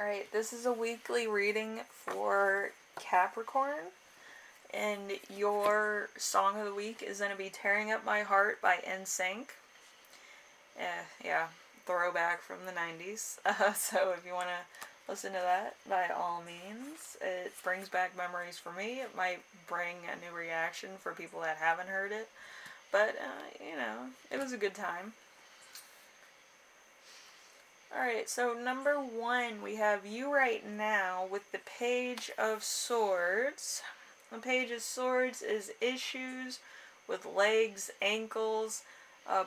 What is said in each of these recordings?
Alright, this is a weekly reading for Capricorn, and your song of the week is going to be Tearing Up My Heart by NSYNC. Yeah, throwback from the 90s. So if you want to listen to that, by all means. It brings back memories for me. It might bring a new reaction for people that haven't heard it. But, it was a good time. Alright, so number 1, we have you right now with the Page of Swords. The Page of Swords is issues with legs, ankles,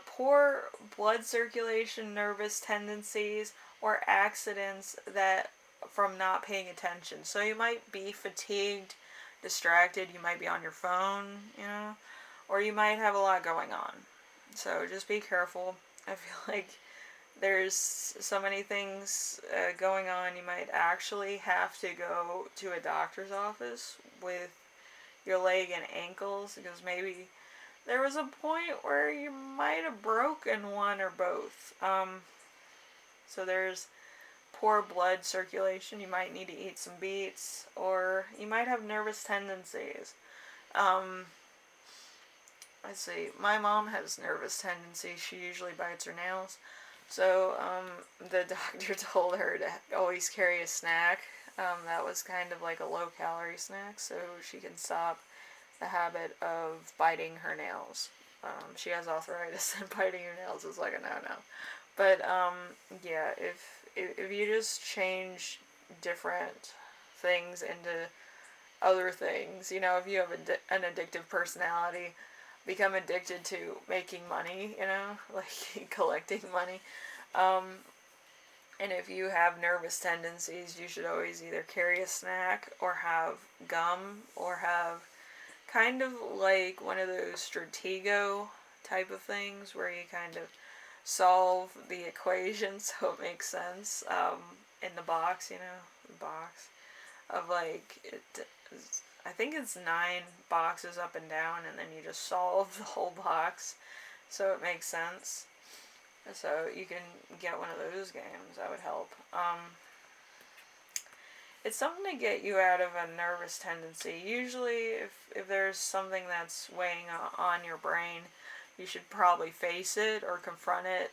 poor blood circulation, nervous tendencies, or accidents that from not paying attention. So you might be fatigued, distracted, you might be on your phone, or you might have a lot going on. So just be careful. I feel like there's so many things going on. You might actually have to go to a doctor's office with your leg and ankles, because maybe there was a point where you might have broken one or both. So there's poor blood circulation. You might need to eat some beets, or you might have nervous tendencies. Let's see, my mom has nervous tendencies. She usually bites her nails. So, the doctor told her to always carry a snack. That was kind of like a low-calorie snack, so she can stop the habit of biting her nails. She has arthritis, and biting your nails is like a no-no. But, yeah, if you just change different things into other things, if you have an addictive personality, become addicted to making money, like collecting money. And if you have nervous tendencies, you should always either carry a snack or have gum or have kind of like one of those Stratego type of things where you kind of solve the equation so it makes sense in the box, the box of like, I think it's 9 boxes up and down, and then you just solve the whole box so it makes sense. So you can get one of those games. That would help. It's something to get you out of a nervous tendency. Usually if there's something that's weighing on your brain, you should probably face it or confront it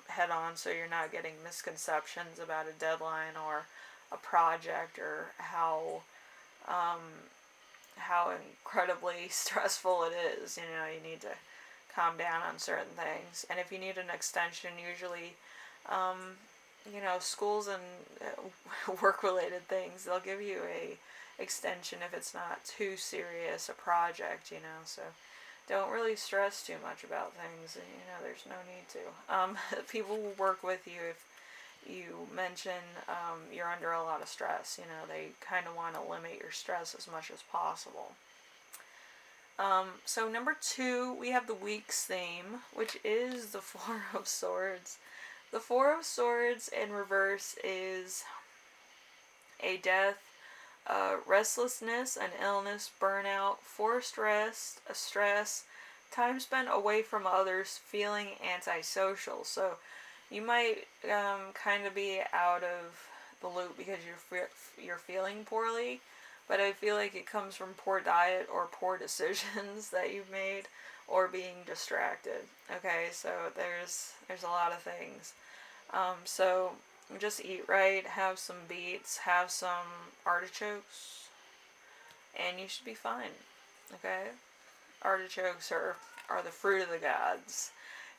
head on, so you're not getting misconceptions about a deadline or a project, or how incredibly stressful it is. You need to calm down on certain things. And if you need an extension, usually, schools and work-related things, they'll give you a extension if it's not too serious a project, so don't really stress too much about things. There's no need to. People will work with you if you mention you're under a lot of stress. They kind of want to limit your stress as much as possible. So number 2, we have the week's theme, which is the Four of Swords. The Four of Swords in reverse is a death, restlessness, an illness, burnout, forced rest, a stress, time spent away from others, feeling antisocial. So you might kind of be out of the loop because you're feeling poorly, but I feel like it comes from poor diet or poor decisions that you've made, or being distracted. Okay, so there's a lot of things. So just eat right, have some beets, have some artichokes, and you should be fine. Okay? Artichokes are the fruit of the gods,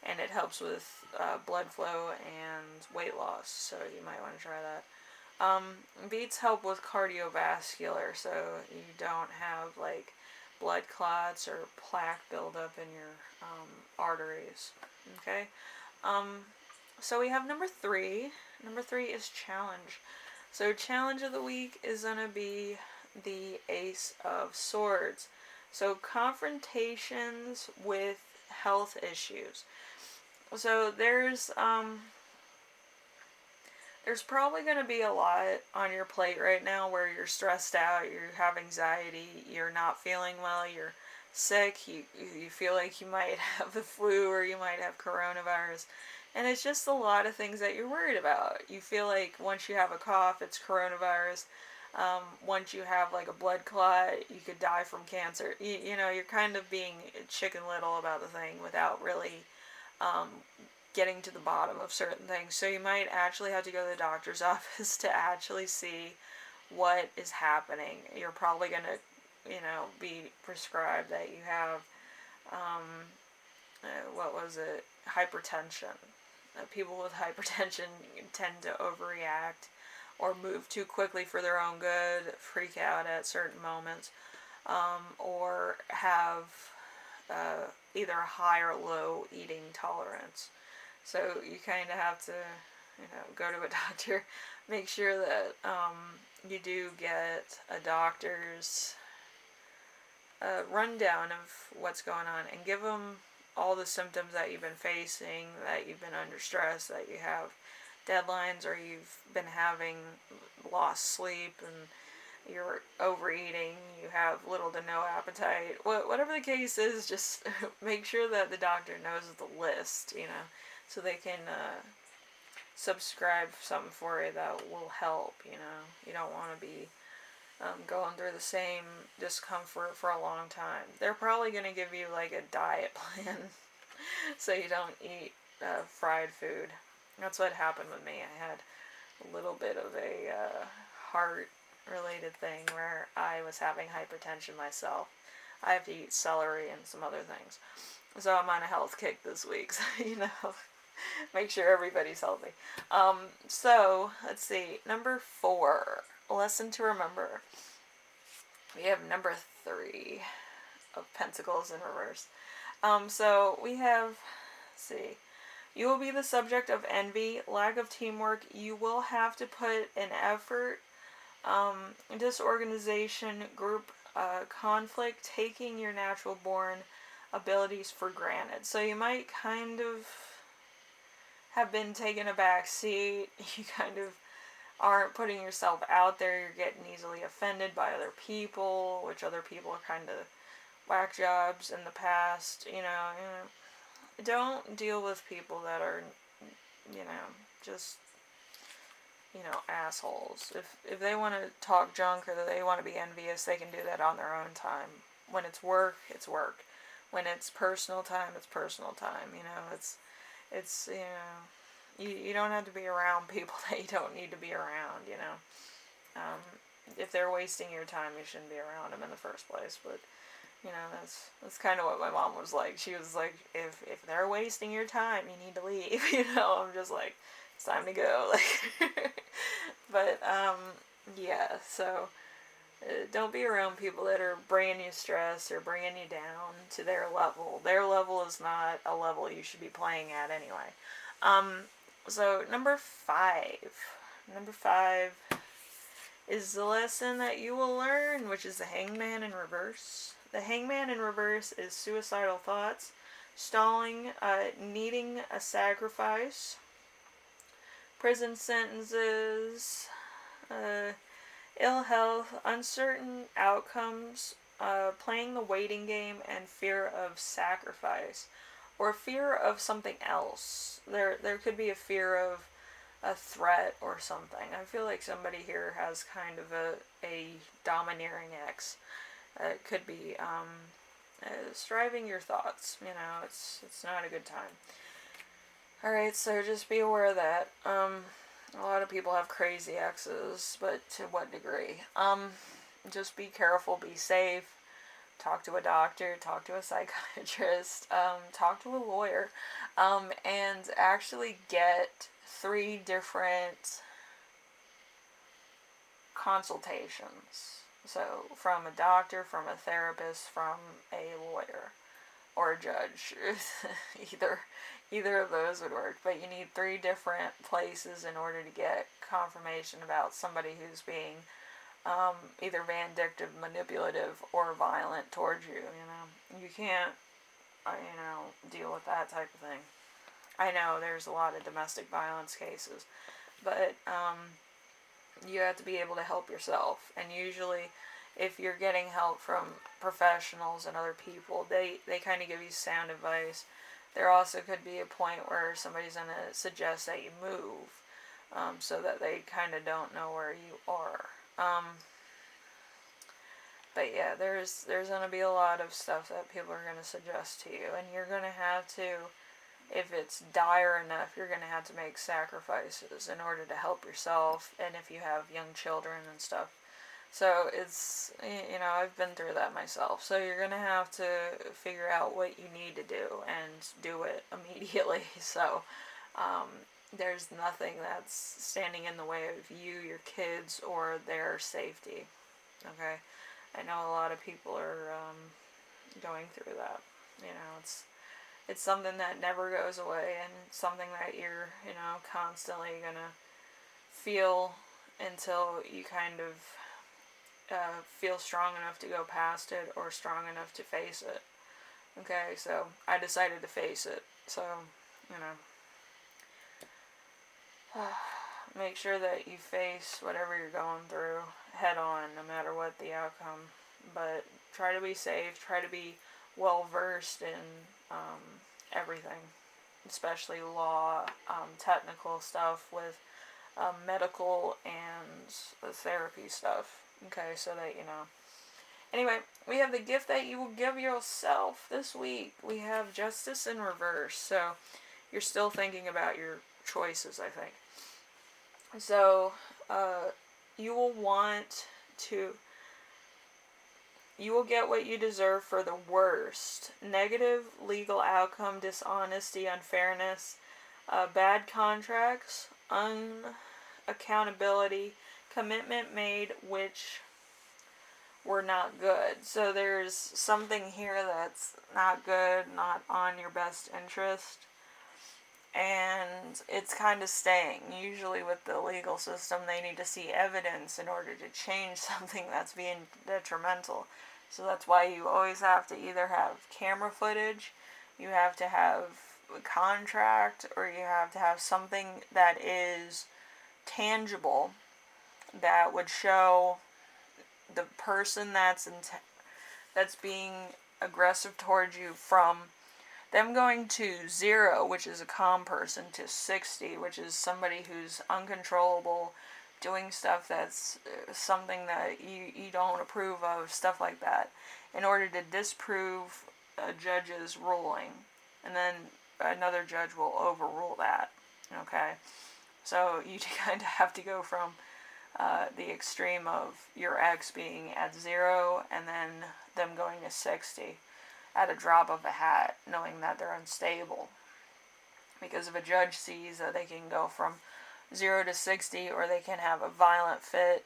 and it helps with blood flow and weight loss, so you might want to try that. Beets help with cardiovascular, so you don't have like blood clots or plaque buildup in your arteries. Okay? So we have number 3. Number 3 is challenge. So challenge of the week is going to be the Ace of Swords. So confrontations with health issues. So there's probably going to be a lot on your plate right now where you're stressed out, you have anxiety, you're not feeling well, you're sick, you feel like you might have the flu or you might have coronavirus, And it's just a lot of things that you're worried about. You feel like once you have a cough, it's coronavirus. Once you have like a blood clot, you could die from cancer. You know, you're kind of being chicken little about the thing without really um, getting to the bottom of certain things. So you might actually have to go to the doctor's office to actually see what is happening. You're probably going to, be prescribed that you have, what was it, hypertension. People with hypertension tend to overreact or move too quickly for their own good, freak out at certain moments, or have either a high or low eating tolerance. So you kind of have to, go to a doctor, make sure that you do get a doctor's rundown of what's going on, and give them all the symptoms that you've been facing, that you've been under stress, that you have deadlines, or you've been having lost sleep and you're overeating, you have little to no appetite. Whatever the case is, just make sure that the doctor knows the list, so they can subscribe something for you that will help. You don't want to be going through the same discomfort for a long time. They're probably going to give you like a diet plan so you don't eat fried food. That's what happened with me. I had a little bit of a heart related thing where I was having hypertension myself. I have to eat celery and some other things. So I'm on a health kick this week, so make sure everybody's healthy. So let's see, number 4, lesson to remember. We have number 3 of Pentacles in reverse. So we have, let's see, you will be the subject of envy, lack of teamwork. You will have to put an effort, disorganization, group conflict, taking your natural born abilities for granted. So you might kind of have been taken a back seat. You kind of aren't putting yourself out there. You're getting easily offended by other people, which other people are kind of whack jobs in the past. Don't deal with people that are, just, assholes. If they want to talk junk or they want to be envious, they can do that on their own time. When it's work, it's work. When it's personal time, it's personal time. It's you don't have to be around people that you don't need to be around. If they're wasting your time, you shouldn't be around them in the first place. But that's kind of what my mom was like. She was like, if they're wasting your time, you need to leave. I'm just like, it's time to go. But yeah. So don't be around people that are bringing you stress or bringing you down to their level. Their level is not a level you should be playing at anyway. So number 5 is the lesson that you will learn, which is the Hangman in reverse. The Hangman in reverse is suicidal thoughts, stalling, needing a sacrifice, prison sentences, ill health, uncertain outcomes, playing the waiting game, and fear of sacrifice, or fear of something else. There could be a fear of a threat or something. I feel like somebody here has kind of a domineering ex. It could be striving your thoughts. It's not a good time. Alright, so just be aware of that. A lot of people have crazy exes, but to what degree? Just be careful, be safe. Talk to a doctor, talk to a psychiatrist, talk to a lawyer, and actually get 3 different consultations. So from a doctor, from a therapist, from a lawyer, or a judge. Either of those would work. But you need 3 different places in order to get confirmation about somebody who's being either vindictive, manipulative, or violent towards you. You can't deal with that type of thing. I know there's a lot of domestic violence cases, but you have to be able to help yourself. And usually, if you're getting help from professionals and other people, they kind of give you sound advice. there also could be a point where somebody's going to suggest that you move, so that they kind of don't know where you are. But yeah, there's going to be a lot of stuff that people are going to suggest to you, and you're going to have to, if it's dire enough, you're going to have to make sacrifices in order to help yourself, and if you have young children and stuff. So it's, I've been through that myself. So you're going to have to figure out what you need to do and do it immediately. So there's nothing that's standing in the way of you, your kids, or their safety. Okay? I know a lot of people are going through that. It's something that never goes away, and something that you're, constantly going to feel until you kind of feel strong enough to go past it, or strong enough to face it. Okay, so I decided to face it. So, make sure that you face whatever you're going through head on, no matter what the outcome. But try to be safe, try to be well versed in everything, especially law, technical stuff with medical and therapy stuff. Okay, so that you know. Anyway, we have the gift that you will give yourself this week. We have Justice in reverse. So you're still thinking about your choices, I think. So you will get what you deserve for the worst. Negative legal outcome, dishonesty, unfairness, bad contracts, unaccountability, commitment made which were not good. So there's something here that's not good, not on your best interest, and it's kind of staying. Usually with the legal system, they need to see evidence in order to change something that's being detrimental. So that's why you always have to either have camera footage, you have to have a contract, or you have to have something that is tangible that would show the person that's being aggressive towards you, from them going to 0, which is a calm person, to 60, which is somebody who's uncontrollable, doing stuff that's something that you don't approve of, stuff like that, in order to disprove a judge's ruling. And then another judge will overrule that. Okay? So you kind of have to go from the extreme of your ex being at 0 and then them going to 60 at a drop of a hat, knowing that they're unstable. Because if a judge sees that they can go from 0 to 60, or they can have a violent fit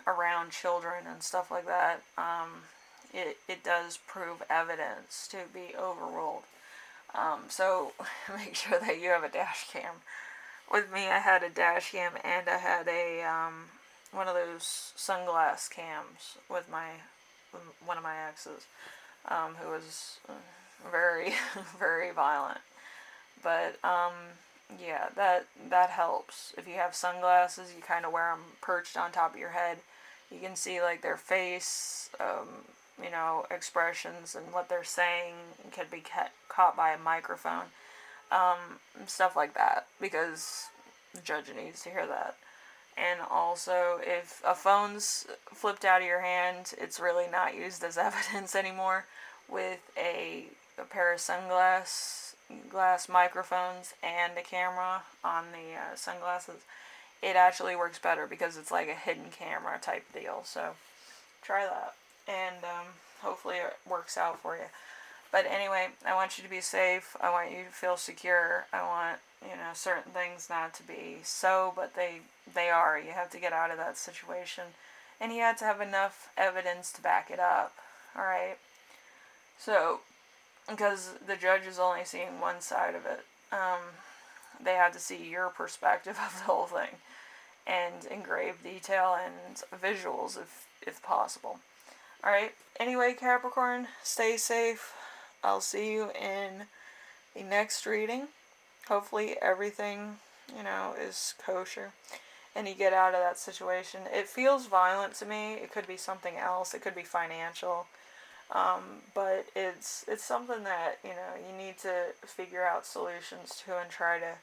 around children and stuff like that, it does prove evidence to be overruled. So make sure that you have a dash cam. With me, I had a dash cam, and I had a one of those sunglass cams with one of my exes, who was very, very violent. But yeah, that helps. If you have sunglasses, you kind of wear them perched on top of your head. You can see like their face, expressions, and what they're saying can be caught by a microphone. Stuff like that, because the judge needs to hear that. And also, if a phone's flipped out of your hand, it's really not used as evidence anymore. With a pair of glass microphones and a camera on the sunglasses, it actually works better, because it's like a hidden camera type deal. So try that, and hopefully it works out for you. But anyway, I want you to be safe. I want you to feel secure. I want, certain things not to be so, but they are. You have to get out of that situation. And you have to have enough evidence to back it up. Alright? So, because the judge is only seeing one side of it, they have to see your perspective of the whole thing. And in grave detail and visuals, if possible. Alright? Anyway, Capricorn, stay safe. I'll see you in the next reading. Hopefully everything, is kosher, and you get out of that situation. It feels violent to me. It could be something else. It could be financial. But it's something that, you know, you need to figure out solutions to and try to,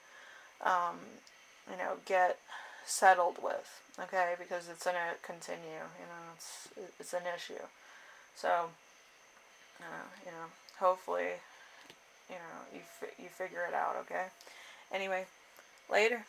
you know, get settled with, okay? Because it's gonna continue, you know, it's an issue. So, you know, hopefully, you know, you figure it out, okay? Anyway, later.